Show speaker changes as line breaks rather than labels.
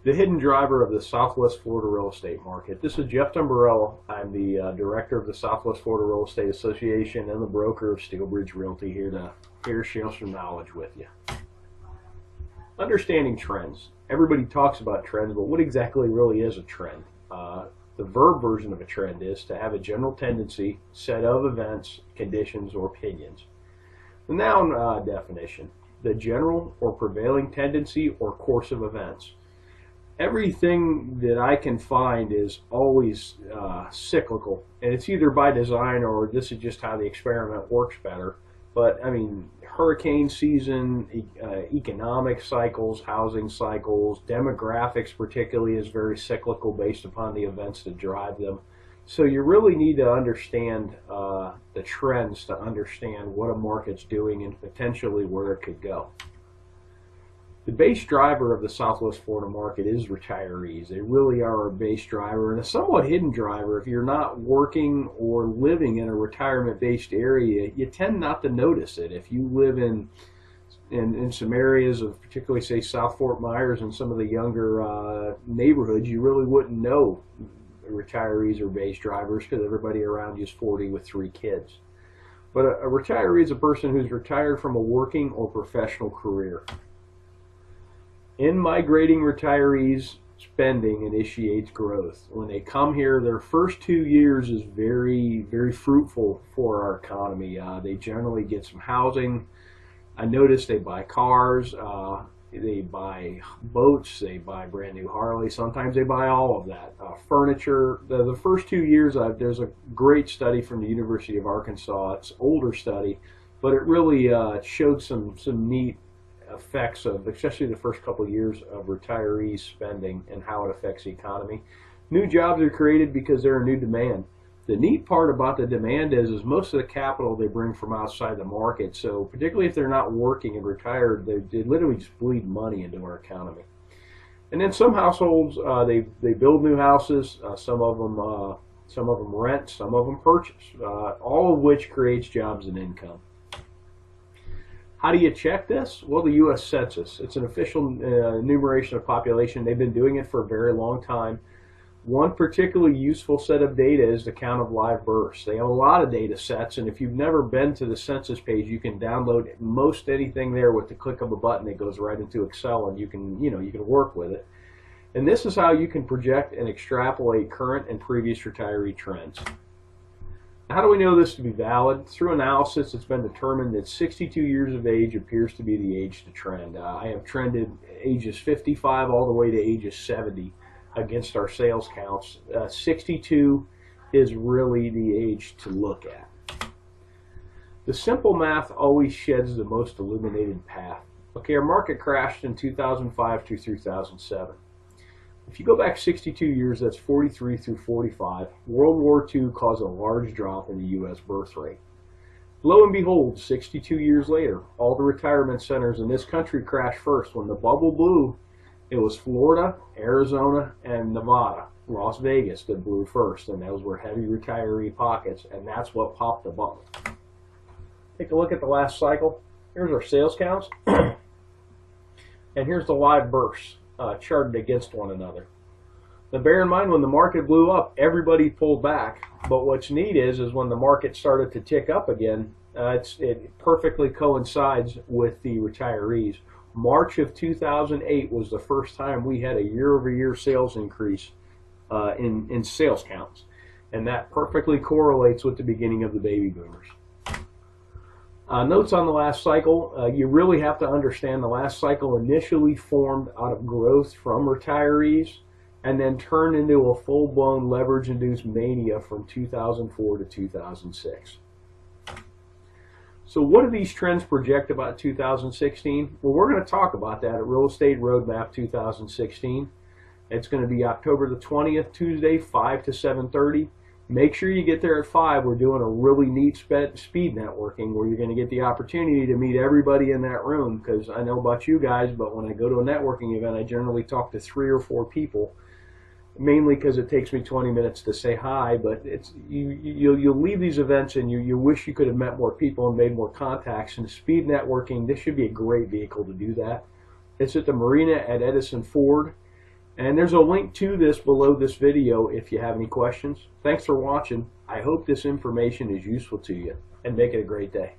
the hidden driver of the Southwest Florida real estate market. This is Jeff Dumbrella. I'm the director of the Southwest Florida Real Estate Association and the broker of Steelbridge Realty, here to share some knowledge with you. Understanding trends. Everybody talks about trends, but what exactly really is a trend? The verb version of a trend is to have a general tendency, set of events, conditions, or opinions. The noun definition: the general or prevailing tendency or course of events. Everything that I can find is always cyclical, and it's either by design or this is just how the experiment works better. But I mean, hurricane season, economic cycles, housing cycles, demographics particularly is very cyclical based upon the events that drive them. So you really need to understand the trends to understand what a market's doing and potentially where it could go. The base driver of the Southwest Florida market is retirees. They really are a base driver and a somewhat hidden driver. If you're not working or living in a retirement-based area, you tend not to notice it. If you live in some areas of particularly, say, South Fort Myers and some of the younger neighborhoods, you really wouldn't know retirees are base drivers because everybody around you is 40 with 3 kids. But a retiree is a person who's retired from a working or professional career. In migrating retirees, spending initiates growth. When they come here, their first 2 years is very, very fruitful for our economy. They generally get some housing. I noticed they buy cars, they buy boats, they buy brand new Harley. Sometimes they buy all of that. Furniture. The first 2 years, there's a great study from the University of Arkansas. It's an older study, but it really showed some neat effects of, especially the first couple of years, of retirees spending and how it affects the economy. New jobs are created because they're a new demand. The neat part about the demand is most of the capital they bring from outside the market. So particularly if they're not working and retired, they literally just bleed money into our economy. And then some households, they build new houses. Some of them rent, some of them purchase. All of which creates jobs and income. How do you check this? Well, the U.S. Census. It's an official enumeration of population. They've been doing it for a very long time. One particularly useful set of data is the count of live births. They have a lot of data sets, and if you've never been to the census page, you can download most anything there with the click of a button. It goes right into Excel, and you can work with it. And this is how you can project and extrapolate current and previous retiree trends. How do we know this to be valid? Through analysis, it's been determined that 62 years of age appears to be the age to trend. I have trended ages 55 all the way to ages 70 against our sales counts. 62 is really the age to look at. The simple math always sheds the most illuminated path. Okay, our market crashed in 2005 to 2007. If you go back 62 years, that's 43 through 45, World War II caused a large drop in the U.S. birth rate. Lo and behold, 62 years later, all the retirement centers in this country crashed first. When the bubble blew, it was Florida, Arizona, and Nevada, Las Vegas that blew first, and those were heavy retiree pockets, and that's what popped the bubble. Take a look at the last cycle. Here's our sales counts, and here's the live births. Charted against one another. Now bear in mind, when the market blew up, everybody pulled back. But what's neat is when the market started to tick up again, it perfectly coincides with the retirees. March of 2008 was the first time we had a year-over-year sales increase in sales counts. And that perfectly correlates with the beginning of the baby boomers. Notes on the last cycle, you really have to understand the last cycle initially formed out of growth from retirees and then turned into a full-blown leverage-induced mania from 2004 to 2006. So what do these trends project about 2016? Well, we're going to talk about that at Real Estate Roadmap 2016. It's going to be October the 20th, Tuesday, 5 to 7:30. Make sure you get there at 5. We're doing a really neat speed networking where you're going to get the opportunity to meet everybody in that room, because I know about you guys, but when I go to a networking event, I generally talk to 3 or 4 people, mainly because it takes me 20 minutes to say hi. But you'll leave these events and you wish you could have met more people and made more contacts. And speed networking, this should be a great vehicle to do that. It's at the marina at Edison Ford. And there's a link to this below this video if you have any questions. Thanks for watching. I hope this information is useful to you, and make it a great day.